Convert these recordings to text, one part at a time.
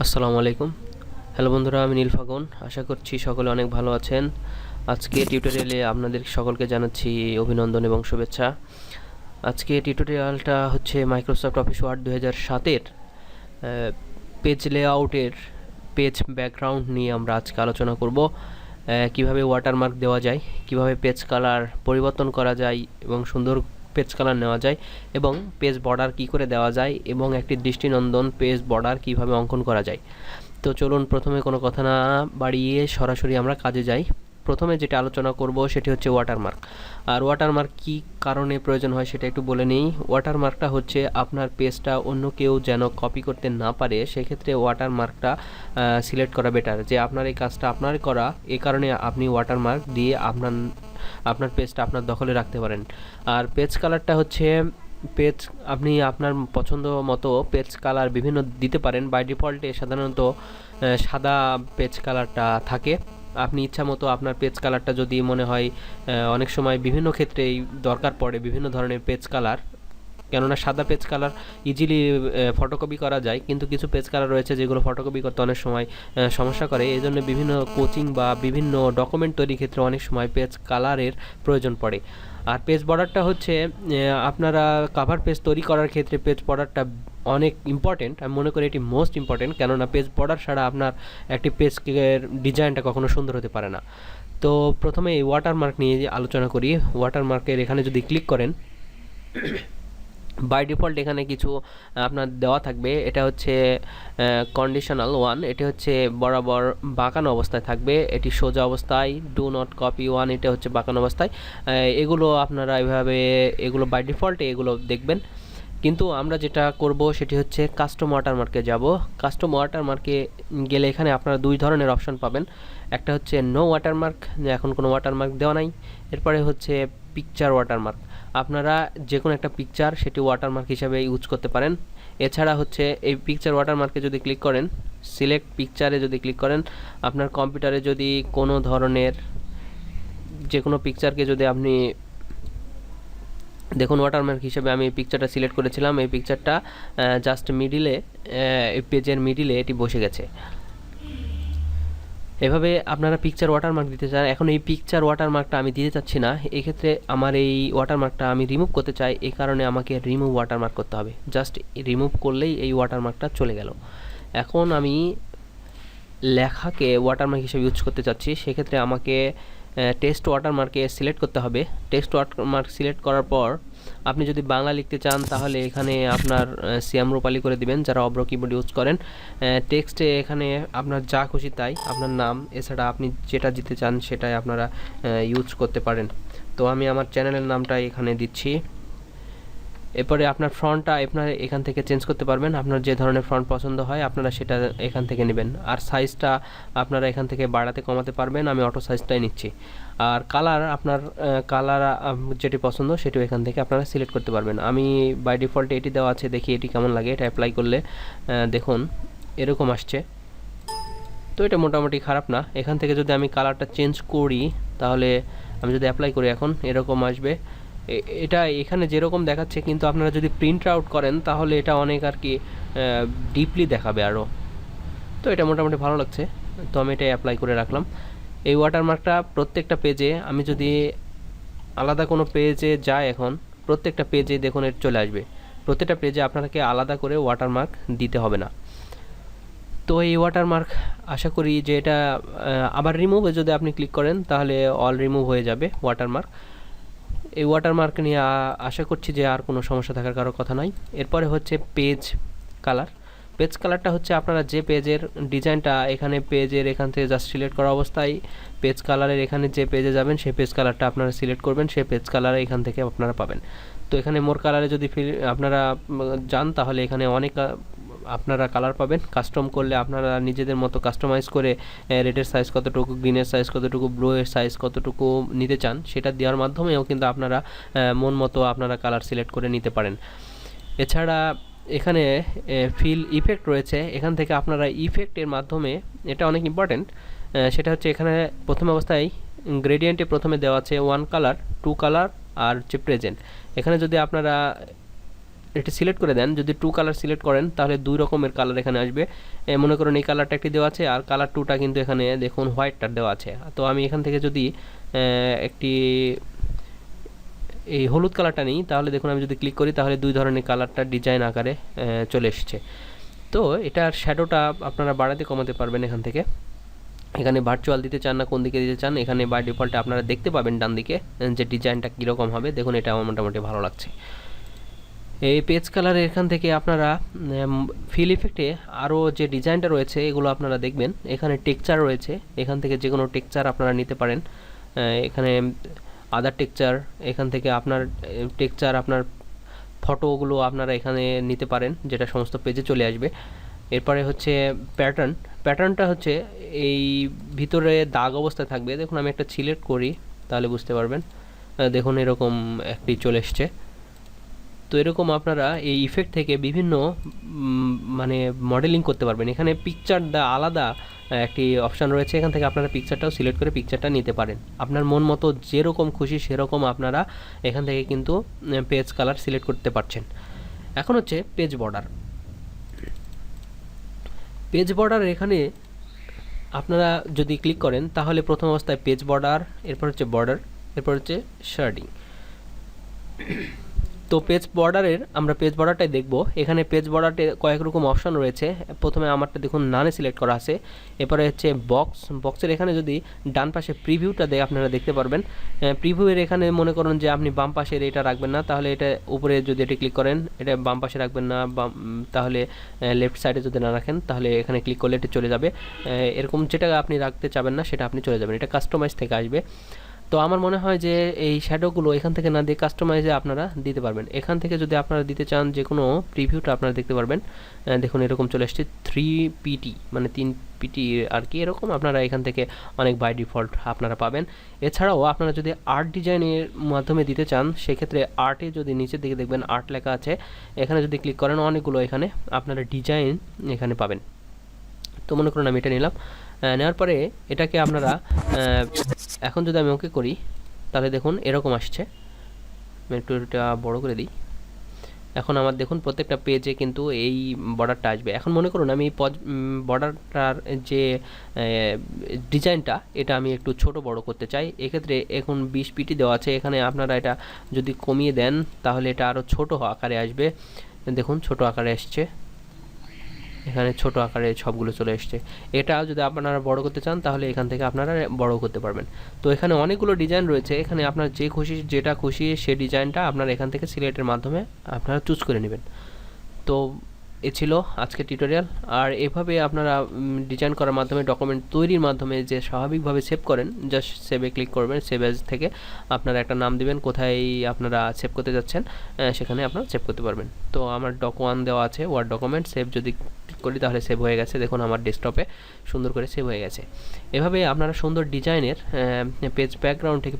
আসসালামু আলাইকুম। হ্যালো বন্ধুরা, আমি নীল ফাগুন। আশা করছি সকলে অনেক ভালো আছেন। আজকে টিউটোরিয়ালে আপনাদের সকলকে জানাচ্ছি অভিনন্দন এবং শুভেচ্ছা। আজকে টিউটোরিয়ালটা হচ্ছে মাইক্রোসফট অফিস ওয়ার্ড 2007-এর পেজ লেআউটের পেজ ব্যাকগ্রাউন্ড নিয়ে আমরা আজকে আলোচনা করব। কিভাবে ওয়াটারমার্ক দেওয়া যায়, কিভাবে পেজ কালার পরিবর্তন করা যায় এবং সুন্দর পেজ কালার নেওয়া যায়, এবং পেজ বর্ডার কি করে দেওয়া যায়, এবং একটি দৃষ্টিনন্দন পেজ বর্ডার কিভাবে অঙ্কন করা যায়। তো চলুন প্রথমে কোনো কথা না বাড়িয়ে সরাসরি আমরা কাজে যাই। প্রথমে যেটা আলোচনা করব সেটি হচ্ছে ওয়াটারমার্ক। আর ওয়াটারমার্ক কী কারণে প্রয়োজন হয় সেটা একটু বলে নিই। ওয়াটারমার্কটা হচ্ছে আপনার পেজটা অন্য কেউ যেন কপি করতে না পারে, সেক্ষেত্রে ওয়াটারমার্কটা সিলেক্ট করা বেটার, যে আপনার এই কাজটা আপনার করা, এই কারণে আপনি ওয়াটারমার্ক দিয়ে আপনার পেজটা আপনার দখলে রাখতে পারেন। আর পেজ কালারটা হচ্ছে পেজ আপনি আপনার পছন্দ মতো পেজ কালার বিভিন্ন দিতে পারেন। বাই ডিফল্টে সাধারণত সাদা পেজ কালারটা থাকে। আপনি ইচ্ছা মতো আপনার পেজ কালারটা যদি মনে হয়, অনেক সময় বিভিন্ন ক্ষেত্রেই দরকার পড়ে বিভিন্ন ধরনের পেজ কালার, কেননা সাদা পেজ কালার ইজিলি ফটোকপি করা যায়, কিন্তু কিছু পেজ কালার রয়েছে যেগুলো ফটোকপি করতে অনেক সময় সমস্যা করে। এই জন্য বিভিন্ন কোচিং বা বিভিন্ন ডকুমেন্ট তৈরির ক্ষেত্রে অনেক সময় পেজ কালারের প্রয়োজন পড়ে। আর পেজ বর্ডারটা হচ্ছে আপনারা কাভার পেজ তৈরি করার ক্ষেত্রে পেজ বর্ডারটা অনেক ইম্পর্টেন্ট। আমি মনে করি এটি মোস্ট ইম্পর্টেন্ট, কেননা পেজ বর্ডার ছাড়া আপনার একটি পেজের ডিজাইনটা কখনো সুন্দর হতে পারে না। তো প্রথমে এই ওয়াটারমার্ক নিয়ে আলোচনা করি। ওয়াটারমার্কের এখানে যদি ক্লিক করেন, বাই ডিফল্ট এখানে কিছু আপনার দেওয়া থাকবে। এটা হচ্ছে কন্ডিশনাল ওয়ান, এটি হচ্ছে বরাবর বাঁকানো অবস্থায় থাকবে। এটি সোজা অবস্থায় ডু নট কপি ওয়ান, এটা হচ্ছে বাঁকানো অবস্থায়। এগুলো আপনারা এগুলো বাই ডিফল্টে এগুলো দেখবেন। কিন্তু আমরা যেটা করব সেটি হচ্ছে কাস্টম ওয়াটারমার্কে যাব। কাস্টম ওয়াটারমার্কে গেলে এখানে আপনারা দুই ধরনের অপশন পাবেন। একটা হচ্ছে নো ওয়াটারমার্ক, যে এখন কোনো ওয়াটারমার্ক দেওয়া নাই। এরপরে হচ্ছে পিকচার ওয়াটারমার্ক, আপনারা যে কোনো একটা পিকচার সেটি ওয়াটারমার্ক হিসাবে ইউজ করতে পারেন। এছাড়া হচ্ছে এই পিকচার ওয়াটারমার্কে যদি ক্লিক করেন, সিলেক্ট পিকচারে যদি ক্লিক করেন, আপনার কম্পিউটারে যদি কোনো ধরনের যে কোনো পিকচারকে যদি আপনি দেখুন, ওয়াটারমার্ক হিসেবে আমি এই পিকচারটা সিলেক্ট করেছিলাম। এই পিকচারটা জাস্ট মিডিলে, এই পেজের মিডিলে এটি বসে গেছে। এভাবে আপনারা পিকচার ওয়াটারমার্ক দিতে চান। এখন এই পিকচার ওয়াটারমার্কটা আমি দিতে চাচ্ছি না, এক্ষেত্রে আমার এই ওয়াটারমার্কটা আমি রিমুভ করতে চাই। এই কারণে আমাকে রিমুভ ওয়াটারমার্ক করতে হবে। জাস্ট রিমুভ করলেই এই ওয়াটারমার্কটা চলে গেল। এখন আমি লেখাকে ওয়াটারমার্ক হিসেবে ইউজ করতে চাচ্ছি, সেক্ষেত্রে আমাকে টেক্সট ওয়াটারমার্কে সিলেক্ট করতে হবে। টেক্সট ওয়াটারমার্ক সিলেক্ট করার পর আপনি যদি বাংলা লিখতে চান তাহলে এখানে আপনার সিয়াম রূপালী করে দিবেন, যারা অব্র কিবোর্ড ইউজ করেন। টেক্সটে এখানে আপনার যা খুশি তাই, আপনার নাম, এছাড়া আপনি যেটা দিতে চান সেটাই আপনারা ইউজ করতে পারেন। তো আমি আমার চ্যানেলের নামটা এখানে দিচ্ছি। এরপরে আপনার ফন্টটা আপনার এখান থেকে চেঞ্জ করতে পারবেন। আপনার যে ধরনের ফন্ট পছন্দ হয় আপনারা সেটা এখান থেকে নেবেন। আর সাইজটা আপনারা এখান থেকে বাড়াতে কমাতে পারবেন। আমি অটো সাইজটাই নিচ্ছি। আর কালার, আপনার কালার যেটি পছন্দ সেটিও এখান থেকে আপনারা সিলেক্ট করতে পারবেন। আমি বাই ডিফল্টে এটি দেওয়া আছে, দেখি এটি কেমন লাগে। এটা অ্যাপ্লাই করলে দেখুন এরকম আসছে। তো এটা মোটামুটি খারাপ না। এখান থেকে যদি আমি কালারটা চেঞ্জ করি, তাহলে আমি যদি অ্যাপ্লাই করি এখন এরকম আসবে। এটা এখানে যেরকম দেখাচ্ছে, কিন্তু আপনারা যদি প্রিন্ট আউট করেন তাহলে এটা অনেক আর কি ডিপলি দেখাবে আরও। তো এটা মোটামুটি ভালো লাগছে, তো আমি এটা অ্যাপ্লাই করে রাখলাম। এই ওয়াটারমার্কটা প্রত্যেকটা পেজে, আমি যদি আলাদা কোনো পেজে যাই এখন, প্রত্যেকটা পেজে দেখুন এটা চলে আসবে। প্রত্যেকটা পেজে আপনাকে আলাদা করে ওয়াটারমার্ক দিতে হবে না। তো এই ওয়াটারমার্ক আশা করি যে এটা আবার রিমুভে যদি আপনি ক্লিক করেন তাহলে অল রিমুভ হয়ে যাবে ওয়াটারমার্ক। এই ওয়াটারমার্ক নিয়ে আশা করছি যে আর কোনো সমস্যা থাকার কারো কথা নাই। এরপরে হচ্ছে পেজ কালার। পেজ কালারটা হচ্ছে আপনারা যে পেজের ডিজাইনটা এখানে পেজের এখান থেকে জাস্ট সিলেক্ট করা অবস্থায় পেজ কালারের এখানে যে পেজে যাবেন সেই পেজ কালারটা আপনারা সিলেক্ট করবেন, সেই পেজ কালার এখান থেকে আপনারা পাবেন। তো এখানে মোর কালারে যদি আপনারা যান তাহলে এখানে অনেক আপনারা কালার পাবেন। কাস্টম করলে আপনারা নিজেদের মতো কাস্টমাইজ করে রেডের সাইজ কতটুকু, গ্রিনের সাইজ কতটুকু, ব্লুয়ের সাইজ কতটুকু নিতে চান সেটা দেওয়ার মাধ্যমেও কিন্তু আপনারা মন মতো আপনারা কালার সিলেক্ট করে নিতে পারেন। এছাড়া এখানে ফিল ইফেক্ট রয়েছে, এখান থেকে আপনারা ইফেক্টের মাধ্যমে, এটা অনেক ইম্পর্টেন্ট, সেটা হচ্ছে এখানে প্রথম অবস্থায় গ্রেডিয়েন্টে প্রথমে দেওয়া আছে 1 কালার, 2 কালার আর হচ্ছে প্রেজেন্ট। এখানে যদি আপনারা এটা সিলেক্ট করে দেন, যদি 2 কালার সিলেক্ট করেন তাহলে 2 রকমের কালার এখানে আসবে। মনে করুন এই কালারটা একটি দেওয়া আছে আর কালার 2টা কিন্তু এখানে দেখুন হোয়াইটটা দেওয়া আছে। তো আমি এখান থেকে যদি একটি এই হলুদ কালারটা নিই তাহলে দেখুন আমি যদি ক্লিক করি তাহলে 2 ধরনের কালারটা ডিজাইন আকারে চলে এসেছে। তো এটার শ্যাডোটা আপনারা বাড়াতে কমাতে পারবেন এখান থেকে। এখানে ভার্চুয়াল দিতে চান না কোন দিকে দিতে চান, এখানে বাই ডিফল্টে আপনারা দেখতে পাবেন ডান দিকে যে ডিজাইনটা কীরকম হবে। দেখুন এটা আমার মোটামুটি ভালো লাগছে। এই পেজ কালারের এখান থেকে আপনারা ফিল ইফেক্টে আরও যে ডিজাইনটা রয়েছে এগুলো আপনারা দেখবেন। এখানে টেক্সচার রয়েছে, এখান থেকে যে কোনো টেক্সচার আপনারা নিতে পারেন। এখানে আদার টেক্সচার, এখান থেকে আপনার টেক্সচার আপনার ফটোগুলো আপনারা এখানে নিতে পারেন, যেটা সমস্ত পেজে চলে আসবে। এরপরে হচ্ছে প্যাটার্নটা হচ্ছে এই ভিতরে দাগ অবস্থায় থাকবে। দেখুন আমি একটা সিলেক্ট করি তাহলে বুঝতে পারবেন। দেখুন এরকম একটি চলে এসছে। তো এরকম আপনারা এই ইফেক্ট থেকে বিভিন্ন মানে মডেলিং করতে পারবেন। এখানে পিকচার আলাদা একটি অপশান রয়েছে, এখান থেকে আপনারা পিকচারটাও সিলেক্ট করে পিকচারটা নিতে পারেন। আপনার মন মতো যেরকম খুশি সেরকম আপনারা এখান থেকে কিন্তু পেজ কালার সিলেক্ট করতে পারছেন। এখন হচ্ছে পেজ বর্ডার। এখানে আপনারা যদি ক্লিক করেন তাহলে প্রথম অবস্থায় পেজ বর্ডার, এরপর হচ্ছে বর্ডার, এরপর হচ্ছে শেডিং। তো আমরা পেজ বর্ডারটাই দেখব। এখানে পেজ বর্ডারতে কয়েক রকম অপশন রয়েছে। প্রথমে আমারটা দেখুন নানে সিলেক্ট করা আছে। এরপরে হচ্ছে বক্সের এখানে যদি ডান পাশে প্রিভিউটা দেয় আপনারা দেখতে পারবেন। প্রিভিউয়ের এখানে মনে করুন যে আপনি বাম পাশের এটা রাখবেন না, তাহলে এটা উপরে যদি এটা ক্লিক করেন এটা বাম পাশে রাখবেন না, তাহলে লেফট সাইডে যদি না রাখেন তাহলে এখানে ক্লিক করলে এটা চলে যাবে। এরকম যেটা আপনি রাখতে চাবেন না সেটা আপনি চলে যাবেন, এটা কাস্টমাইজ থেকে আসবে। তো আমার মনে হয় যে এই শ্যাডোগুলো এখান থেকে না দিয়ে কাস্টমাইজে আপনারা দিতে পারবেন। এখান থেকে যদি আপনারা দিতে চান যে কোনো প্রিভিউটা আপনারা দেখতে পারবেন। দেখুন এরকম চলে আসছে 3pt মানে 3pt আর কি, এরকম আপনারা এখান থেকে অনেক বাই ডিফল্ট আপনারা পাবেন। এছাড়াও আপনারা যদি আর্ট ডিজাইনের মাধ্যমে দিতে চান সেক্ষেত্রে আর্টে যদি নিচের দিকে দেখবেন আর্ট লেখা আছে, এখানে যদি ক্লিক করেন অনেকগুলো এখানে আপনারা ডিজাইন এখানে পাবেন। তো মনে করুন আমি এটা নিলাম, নেওয়ার পরে এটাকে আপনারা এখন যদি আমি ওকে করি তাহলে দেখুন এরকম আসছে। আমি একটু এটা বড় করে দিই। এখন আমার দেখুন প্রত্যেকটা পেজে কিন্তু এই বর্ডারটা আসবে। এখন মনে করুন আমি বর্ডারটার যে ডিজাইনটা এটা আমি একটু ছোট বড় করতে চাই। এক্ষেত্রে এখন 20pt দেওয়া আছে, এখানে আপনারা এটা যদি কমিয়ে দেন তাহলে এটা আরও ছোট আকারে আসবে। দেখুন ছোট আকারে আসছে, এখানে ছোট আকারে সবগুলো চলে এসছে। এটা যদি আপনারা বড় করতে চান তাহলে এখান থেকে আপনারা বড় করতে পারবেন। তো এখানে অনেকগুলো ডিজাইন রয়েছে, এখানে আপনার যেটা খুশি সে ডিজাইনটা আপনারা এখান থেকে সিলেক্টের মাধ্যমে আপনারা চুজ করে নেবেন। তো এ ছিল আজকের টিউটোরিয়াল। আর এভাবে আপনারা ডিজাইন করার মাধ্যমে ডকুমেন্ট তৈরির মাধ্যমে যে স্বাভাবিকভাবে সেভ করেন, জাস্ট সেভে ক্লিক করবেন। সেভ এজ থেকে আপনারা একটা নাম দিবেন, কোথায় আপনারা সেভ করতে যাচ্ছেন সেখানে আপনারা সেভ করতে পারবেন। তো আমার ডক1 দেওয়া আছে, ওয়ার্ড ডকুমেন্ট সেভ যদি ক্লিক করি তাহলে সেভ হয়ে গেছে। দেখুন আমার ডেস্কটপে সুন্দর করে সেভ হয়ে গেছে। এভাবে আপনারা সুন্দর ডিজাইনের পেজ ব্যাকগ্রাউন্ড থেকে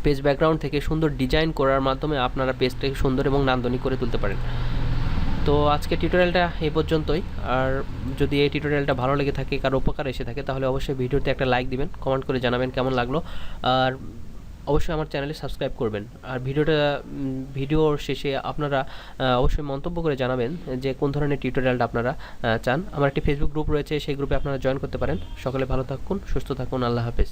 পেজ ব্যাকগ্রাউন্ড থেকে সুন্দর ডিজাইন করার মাধ্যমে আপনারা পেজটাকে সুন্দর এবং নান্দনিক করে তুলতে পারেন। তো আজকে টিউটোরিয়ালটা এই পর্যন্তই। আর যদি এই টিউটোরিয়ালটা ভালো লেগে থাকে, কারো উপকার এসে থাকে, তাহলে অবশ্যই ভিডিওতে একটা লাইক দিবেন, কমেন্ট করে জানাবেন কেমন লাগলো। আর অবশ্যই আমার চ্যানেলে সাবস্ক্রাইব করবেন। আর ভিডিওর শেষে আপনারা অবশ্যই মন্তব্য করে জানাবেন যে কোন ধরনের টিউটোরিয়ালটা আপনারা চান। আমার একটি ফেসবুক গ্রুপ রয়েছে, সেই গ্রুপে আপনারা জয়েন করতে পারেন। সকলে ভালো থাকুন, সুস্থ থাকুন, আল্লাহ হাফেজ।